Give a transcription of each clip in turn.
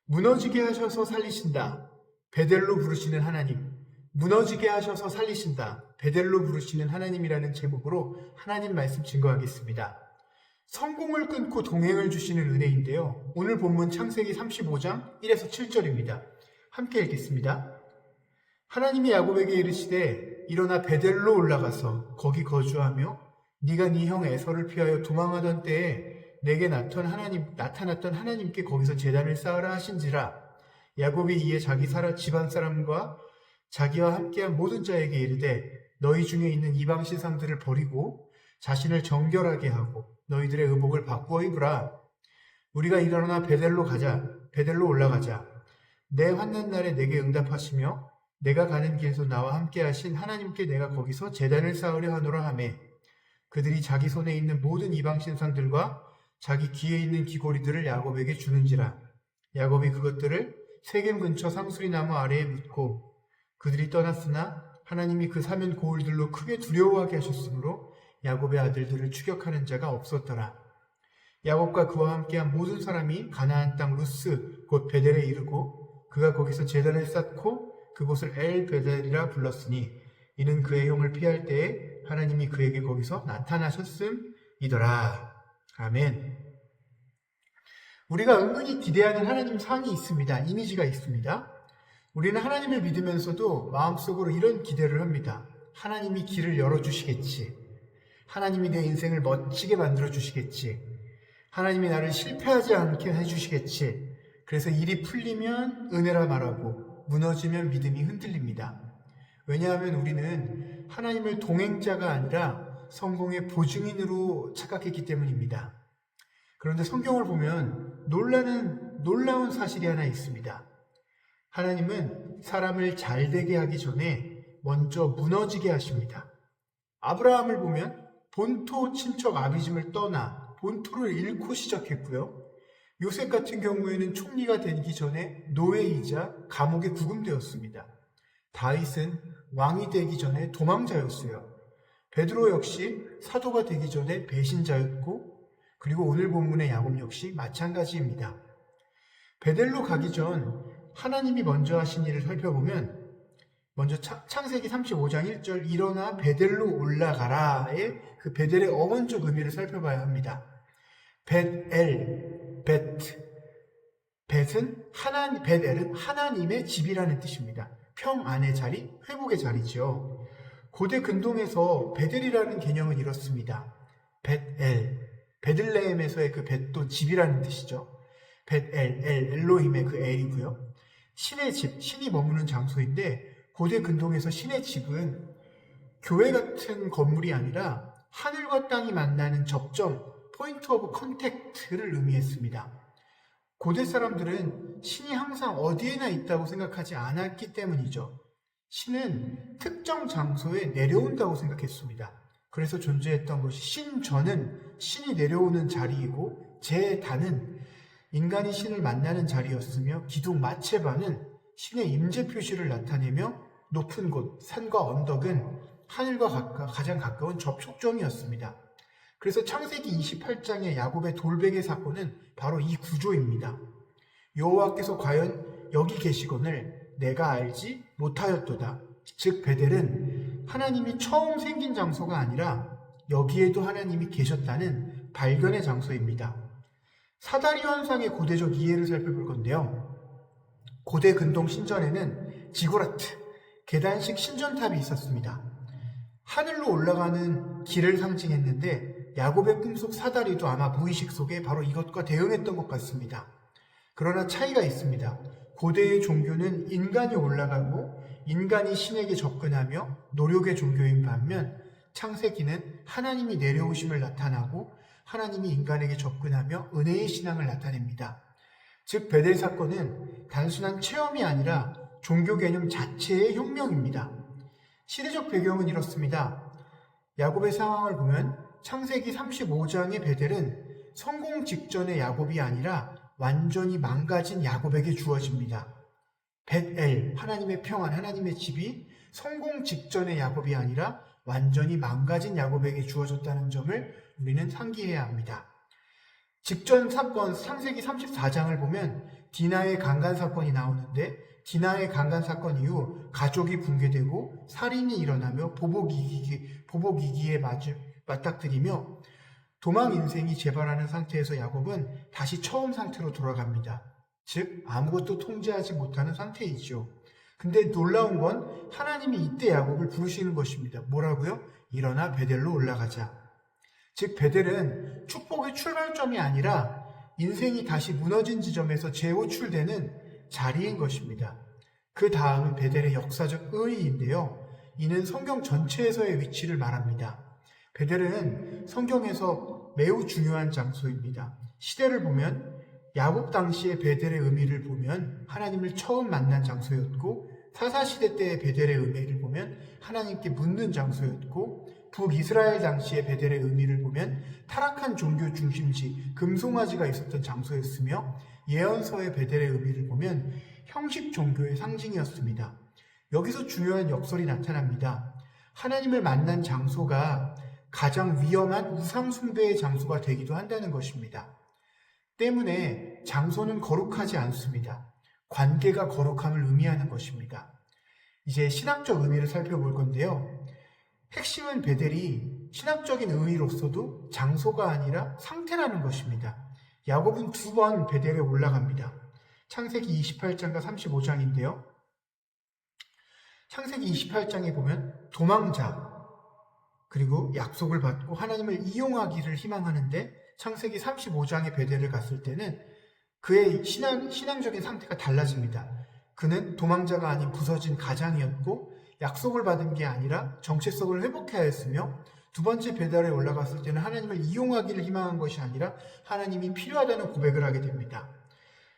무너지게 하셔서 살리신다. 베델로 부르시는 하나님. 무너지게 하셔서 살리신다. 베델로 부르시는 하나님이라는 제목으로 하나님 말씀 증거하겠습니다. 성공을 끊고 동행을 주시는 은혜인데요. 오늘 본문 창세기 35장 1에서 7절입니다. 함께 읽겠습니다. 하나님이 야곱에게 이르시되 일어나 베델로 올라가서 거기 거주하며 네가 네 형 에서를 피하여 도망하던 때에 내게 나타났던 하나님께 거기서 제단을 쌓으라 하신지라. 야곱이 이에 자기 집안 사람과 자기와 함께한 모든 자에게 이르되 너희 중에 있는 이방 신상들을 버리고 자신을 정결하게 하고 너희들의 의복을 바꾸어 입으라. 우리가 일어나 베델로 올라가자. 내 환난 날에 내게 응답하시며 내가 가는 길에서 나와 함께 하신 하나님께 내가 거기서 제단을 쌓으려 하노라 하매 그들이 자기 손에 있는 모든 이방 신상들과 자기 귀에 있는 귀고리들을 야곱에게 주는지라. 야곱이 그것들을 세겜 근처 상수리 나무 아래에 묻고 그들이 떠났으나 하나님이 그 사면 고울들로 크게 두려워하게 하셨으므로 야곱의 아들들을 추격하는 자가 없었더라. 야곱과 그와 함께한 모든 사람이 가나안 땅 루스 곧 베델에 이르고 그가 거기서 제단을 쌓고 그곳을 엘 베델이라 불렀으니 이는 그의 형을 피할 때에 하나님이 그에게 거기서 나타나셨음이더라. 아멘. 우리가 은근히 기대하는 하나님 상이 있습니다. 이미지가 있습니다. 우리는 하나님을 믿으면서도 마음속으로 이런 기대를 합니다. 하나님이 길을 열어주시겠지. 하나님이 내 인생을 멋지게 만들어주시겠지. 하나님이 나를 실패하지 않게 해주시겠지. 그래서 일이 풀리면 은혜라 말하고 무너지면 믿음이 흔들립니다. 왜냐하면 우리는 하나님을 동행자가 아니라 성공의 보증인으로 착각했기 때문입니다. 그런데 성경을 보면 놀라운 사실이 하나 있습니다. 하나님은 사람을 잘되게 하기 전에 먼저 무너지게 하십니다. 아브라함을 보면 본토 친척 아비짐을 떠나 본토를 잃고 시작했고요. 요셉 같은 경우에는 총리가 되기 전에 노예이자 감옥에 구금되었습니다. 다윗은 왕이 되기 전에 도망자였어요. 베드로 역시 사도가 되기 전에 배신자였고 그리고 오늘 본문의 야곱 역시 마찬가지입니다. 베델로 가기 전 하나님이 먼저 하신 일을 살펴보면 먼저 창세기 35장 1절 일어나 베델로 올라가라의 그 베델의 어원적 의미를 살펴봐야 합니다. 벳엘은 하나님의 집이라는 뜻입니다. 평안의 자리, 회복의 자리죠. 고대 근동에서 베델이라는 개념은 이렇습니다. 베들레헴에서의 그 벳도 집이라는 뜻이죠. 엘로힘의 그 엘이고요. 신의 집, 신이 머무는 장소인데 고대 근동에서 신의 집은 교회 같은 건물이 아니라 하늘과 땅이 만나는 접점, 포인트 오브 컨택트를 의미했습니다. 고대 사람들은 신이 항상 어디에나 있다고 생각하지 않았기 때문이죠. 신은 특정 장소에 내려온다고 생각했습니다. 그래서 존재했던 것이 신전은 신이 내려오는 자리이고 제단은 인간이 신을 만나는 자리였으며 기둥 마체바는 신의 임재 표시를 나타내며 높은 곳, 산과 언덕은 하늘과 가장 가까운 접촉점이었습니다. 그래서 창세기 28장의 야곱의 돌베개 사건은 바로 이 구조입니다. 여호와께서 과연 여기 계시거늘 내가 알지 못하였도다. 즉 베델은 하나님이 처음 생긴 장소가 아니라 여기에도 하나님이 계셨다는 발견의 장소입니다. 사다리 환상의 고대적 이해를 살펴볼 건데요. 고대 근동 신전에는 지구라트, 계단식 신전탑이 있었습니다. 하늘로 올라가는 길을 상징했는데 야곱의 꿈속 사다리도 아마 무의식 속에 바로 이것과 대응했던 것 같습니다. 그러나 차이가 있습니다. 고대의 종교는 인간이 올라가고 인간이 신에게 접근하며 노력의 종교인 반면 창세기는 하나님이 내려오심을 나타나고 하나님이 인간에게 접근하며 은혜의 신앙을 나타냅니다. 즉 베델 사건은 단순한 체험이 아니라 종교 개념 자체의 혁명입니다. 시대적 배경은 이렇습니다. 야곱의 상황을 보면 창세기 35장의 베델은 성공 직전의 야곱이 아니라 완전히 망가진 야곱에게 주어집니다. 벳엘, 하나님의 평안, 하나님의 집이 성공 직전의 야곱이 아니라 완전히 망가진 야곱에게 주어졌다는 점을 우리는 상기해야 합니다. 직전 사건 창세기 34장을 보면 디나의 강간 사건이 나오는데 디나의 강간 사건 이후 가족이 붕괴되고 살인이 일어나며 보복이기에 맞닥뜨리며 도망 인생이 재발하는 상태에서 야곱은 다시 처음 상태로 돌아갑니다. 즉 아무것도 통제하지 못하는 상태이죠. 근데 놀라운 건 하나님이 이때 야곱을 부르시는 것입니다. 뭐라고요? 일어나 베델로 올라가자. 즉 베델은 축복의 출발점이 아니라 인생이 다시 무너진 지점에서 재호출되는 자리인 것입니다. 그 다음은 베델의 역사적 의의인데요. 이는 성경 전체에서의 위치를 말합니다. 베델은 성경에서 매우 중요한 장소입니다. 시대를 보면 야곱 당시의 베델의 의미를 보면 하나님을 처음 만난 장소였고 사사시대 때의 베델의 의미를 보면 하나님께 묻는 장소였고 북이스라엘 당시의 베델의 의미를 보면 타락한 종교 중심지 금송아지가 있었던 장소였으며 예언서의 베델의 의미를 보면 형식 종교의 상징이었습니다. 여기서 중요한 역설이 나타납니다. 하나님을 만난 장소가 가장 위험한 우상 숭배의 장소가 되기도 한다는 것입니다. 때문에 장소는 거룩하지 않습니다. 관계가 거룩함을 의미하는 것입니다. 이제 신학적 의미를 살펴볼 건데요. 핵심은 베델이 신학적인 의미로서도 장소가 아니라 상태라는 것입니다. 야곱은 2번 베델에 올라갑니다. 창세기 28장과 35장인데요. 창세기 28장에 보면 도망자 그리고 약속을 받고 하나님을 이용하기를 희망하는데 창세기 35장의 베델을 갔을 때는 그의 신앙적인 상태가 달라집니다. 그는 도망자가 아닌 부서진 가장이었고 약속을 받은 게 아니라 정체성을 회복해야 했으며 두 번째 베델에 올라갔을 때는 하나님을 이용하기를 희망한 것이 아니라 하나님이 필요하다는 고백을 하게 됩니다.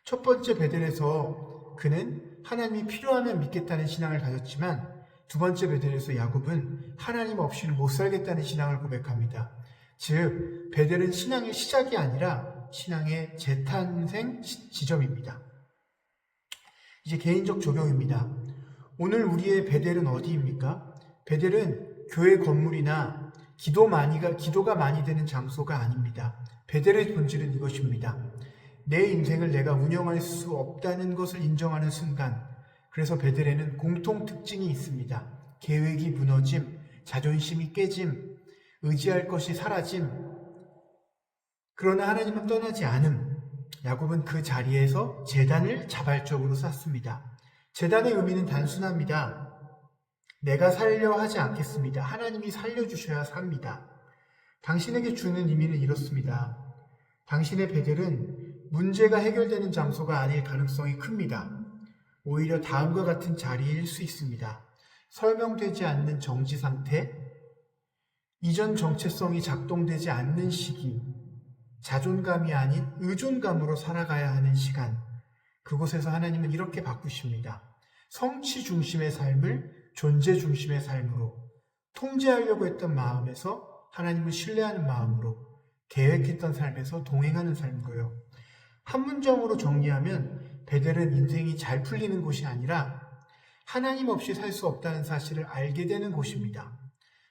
첫 번째 베델에서 그는 하나님이 필요하면 믿겠다는 신앙을 가졌지만 두 번째 베델에서 야곱은 하나님 없이는 못 살겠다는 신앙을 고백합니다. 즉 베델은 신앙의 시작이 아니라 신앙의 재탄생 지점입니다. 이제 개인적 적용입니다. 오늘 우리의 베델은 어디입니까? 베델은 교회 건물이나 기도가 많이 되는 장소가 아닙니다. 베델의 본질은 이것입니다. 내 인생을 내가 운영할 수 없다는 것을 인정하는 순간, 그래서 베델에는 공통 특징이 있습니다. 계획이 무너짐, 자존심이 깨짐, 의지할 것이 사라짐, 그러나 하나님은 떠나지 않음. 야곱은 그 자리에서 제단을 자발적으로 쌓습니다. 제단의 의미는 단순합니다. 내가 살려 하지 않겠습니다. 하나님이 살려주셔야 삽니다. 당신에게 주는 의미는 이렇습니다. 당신의 베델은 문제가 해결되는 장소가 아닐 가능성이 큽니다. 오히려 다음과 같은 자리일 수 있습니다. 설명되지 않는 정지 상태, 이전 정체성이 작동되지 않는 시기, 자존감이 아닌 의존감으로 살아가야 하는 시간, 그곳에서 하나님은 이렇게 바꾸십니다. 성취 중심의 삶을 존재 중심의 삶으로, 통제하려고 했던 마음에서 하나님을 신뢰하는 마음으로, 계획했던 삶에서 동행하는 삶으로요. 한 문장으로 정리하면 베델은 인생이 잘 풀리는 곳이 아니라 하나님 없이 살 수 없다는 사실을 알게 되는 곳입니다.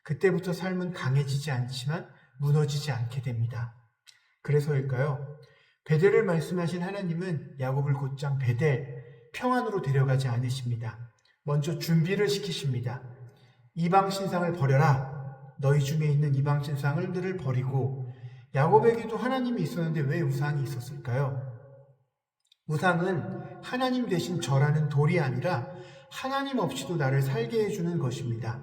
그때부터 삶은 강해지지 않지만 무너지지 않게 됩니다. 그래서일까요? 베델을 말씀하신 하나님은 야곱을 곧장 베델, 평안으로 데려가지 않으십니다. 먼저 준비를 시키십니다. 이방 신상을 버려라. 너희 중에 있는 이방 신상들을 버리고, 야곱에게도 하나님이 있었는데 왜 우상이 있었을까요? 우상은 하나님 대신 절하는 돌이 아니라 하나님 없이도 나를 살게 해주는 것입니다.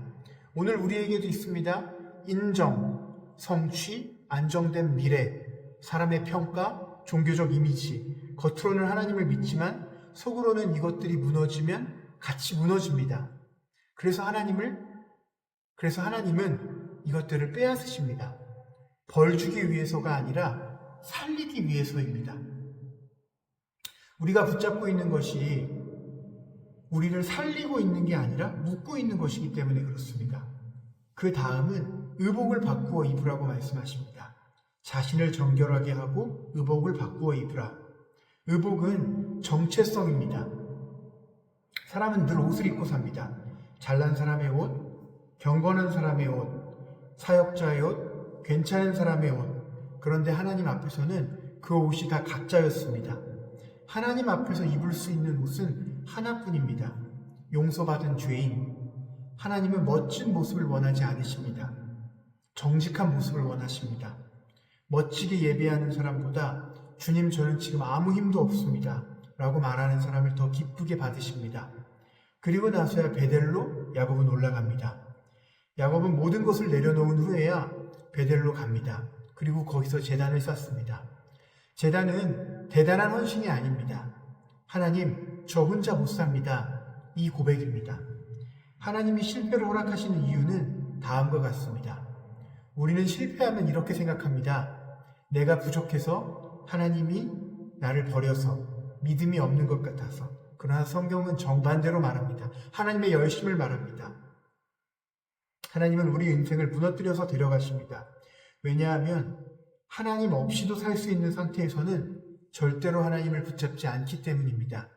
오늘 우리에게도 있습니다. 인정, 성취, 안정된 미래, 사람의 평가, 종교적 이미지, 겉으로는 하나님을 믿지만 속으로는 이것들이 무너지면 같이 무너집니다. 그래서 하나님은 이것들을 빼앗으십니다. 벌 주기 위해서가 아니라 살리기 위해서입니다. 우리가 붙잡고 있는 것이 우리를 살리고 있는 게 아니라 묶고 있는 것이기 때문에 그렇습니다. 그 다음은 의복을 바꾸어 입으라고 말씀하십니다. 자신을 정결하게 하고 의복을 바꾸어 입으라. 의복은 정체성입니다. 사람은 늘 옷을 입고 삽니다. 잘난 사람의 옷, 경건한 사람의 옷, 사역자의 옷, 괜찮은 사람의 옷. 그런데 하나님 앞에서는 그 옷이 다 가짜였습니다. 하나님 앞에서 입을 수 있는 옷은 하나뿐입니다. 용서받은 죄인. 하나님은 멋진 모습을 원하지 않으십니다. 정직한 모습을 원하십니다. 멋지게 예배하는 사람보다 주님 저는 지금 아무 힘도 없습니다 라고 말하는 사람을 더 기쁘게 받으십니다. 그리고 나서야 베델로 야곱은 올라갑니다. 야곱은 모든 것을 내려놓은 후에야 베델로 갑니다. 그리고 거기서 제단을 쌓습니다. 제단은 대단한 헌신이 아닙니다. 하나님, 저 혼자 못 삽니다. 이 고백입니다. 하나님이 실패를 허락하시는 이유는 다음과 같습니다. 우리는 실패하면 이렇게 생각합니다. 내가 부족해서 하나님이 나를 버려서 믿음이 없는 것 같아서. 그러나 성경은 정반대로 말합니다. 하나님의 열심을 말합니다. 하나님은 우리 인생을 무너뜨려서 데려가십니다. 왜냐하면 하나님 없이도 살 수 있는 상태에서는 절대로 하나님을 붙잡지 않기 때문입니다.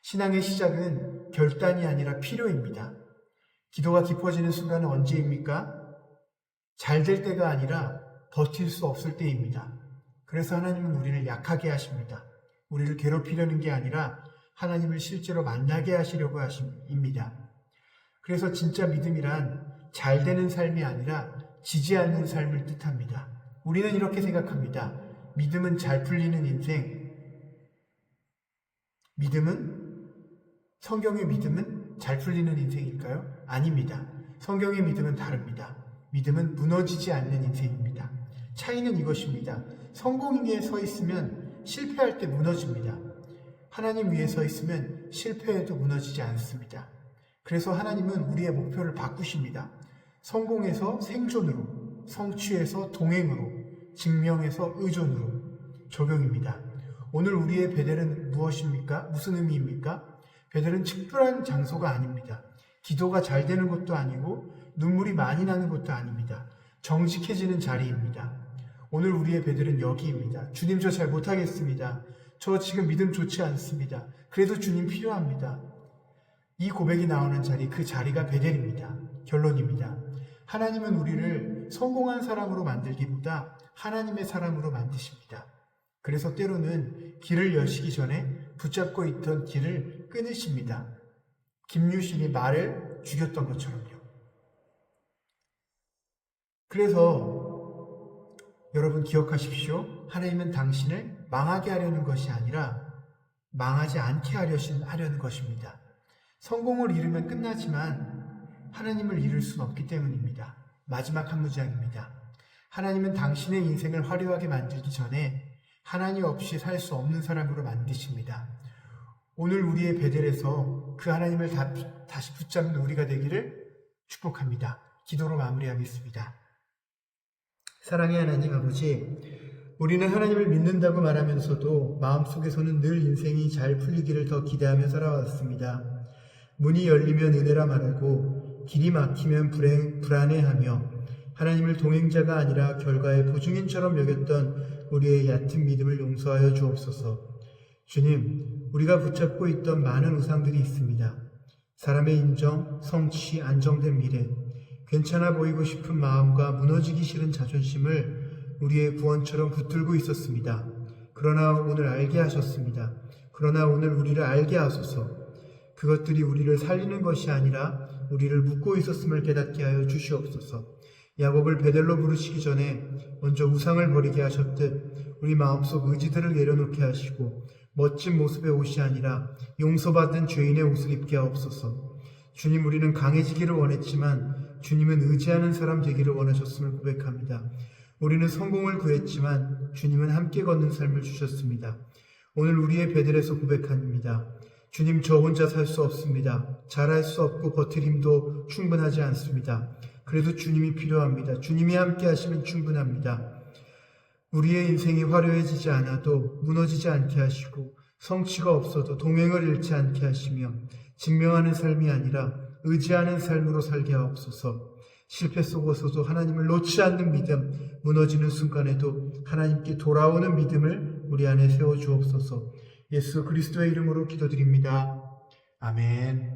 신앙의 시작은 결단이 아니라 필요입니다. 기도가 깊어지는 순간은 언제입니까? 잘 될 때가 아니라 버틸 수 없을 때입니다. 그래서 하나님은 우리를 약하게 하십니다. 우리를 괴롭히려는 게 아니라 하나님을 실제로 만나게 하시려고 하십니다. 그래서 진짜 믿음이란 잘 되는 삶이 아니라 지지 않는 삶을 뜻합니다. 우리는 이렇게 생각합니다. 믿음은 잘 풀리는 인생. 성경의 믿음은 잘 풀리는 인생일까요? 아닙니다. 성경의 믿음은 다릅니다. 믿음은 무너지지 않는 인생입니다. 차이는 이것입니다. 성공 위에 서 있으면 실패할 때 무너집니다. 하나님 위에 서 있으면 실패해도 무너지지 않습니다. 그래서 하나님은 우리의 목표를 바꾸십니다. 성공에서 생존으로, 성취에서 동행으로, 증명에서 의존으로 적용입니다. 오늘 우리의 베델은 무엇입니까? 무슨 의미입니까? 베델은 특별한 장소가 아닙니다. 기도가 잘 되는 것도 아니고 눈물이 많이 나는 것도 아닙니다. 정직해지는 자리입니다. 오늘 우리의 베델은 여기입니다. 주님, 저 잘 못하겠습니다. 저 지금 믿음 좋지 않습니다. 그래도 주님 필요합니다. 이 고백이 나오는 자리, 그 자리가 베델입니다. 결론입니다. 하나님은 우리를 성공한 사람으로 만들기보다 하나님의 사람으로 만드십니다. 그래서 때로는 길을 여시기 전에 붙잡고 있던 길을 끊으십니다. 김유신이 말을 죽였던 것처럼요. 그래서 여러분 기억하십시오. 하나님은 당신을 망하게 하려는 것이 아니라 망하지 않게 하려는 것입니다. 성공을 이루면 끝나지만 하나님을 이룰 수는 없기 때문입니다. 마지막 한 문장입니다. 하나님은 당신의 인생을 화려하게 만들기 전에 하나님 없이 살 수 없는 사람으로 만드십니다. 오늘 우리의 베델에서 그 하나님을 다시 붙잡는 우리가 되기를 축복합니다. 기도로 마무리하겠습니다. 사랑의 하나님 아버지, 우리는 하나님을 믿는다고 말하면서도 마음속에서는 늘 인생이 잘 풀리기를 더 기대하며 살아왔습니다. 문이 열리면 은혜라 말하고 길이 막히면 불안해하며 하나님을 동행자가 아니라 결과의 보증인처럼 여겼던 우리의 얕은 믿음을 용서하여 주옵소서. 주님, 우리가 붙잡고 있던 많은 우상들이 있습니다. 사람의 인정, 성취, 안정된 미래, 괜찮아 보이고 싶은 마음과 무너지기 싫은 자존심을 우리의 구원처럼 붙들고 있었습니다. 그러나 오늘 알게 하셨습니다. 그러나 오늘 우리를 알게 하소서. 그것들이 우리를 살리는 것이 아니라 우리를 묶고 있었음을 깨닫게 하여 주시옵소서. 야곱을 베델로 부르시기 전에 먼저 우상을 버리게 하셨듯 우리 마음속 의지들을 내려놓게 하시고 멋진 모습의 옷이 아니라 용서받은 죄인의 옷을 입게 하옵소서. 주님, 우리는 강해지기를 원했지만 주님은 의지하는 사람 되기를 원하셨음을 고백합니다. 우리는 성공을 구했지만 주님은 함께 걷는 삶을 주셨습니다. 오늘 우리의 베델에서 고백합니다. 주님, 저 혼자 살 수 없습니다. 잘할 수 없고 버틸 힘도 충분하지 않습니다. 그래도 주님이 필요합니다. 주님이 함께 하시면 충분합니다. 우리의 인생이 화려해지지 않아도 무너지지 않게 하시고 성취가 없어도 동행을 잃지 않게 하시며 증명하는 삶이 아니라 의지하는 삶으로 살게 하옵소서. 실패 속에서도 하나님을 놓지 않는 믿음, 무너지는 순간에도 하나님께 돌아오는 믿음을 우리 안에 세워주옵소서. 예수 그리스도의 이름으로 기도드립니다. 아멘.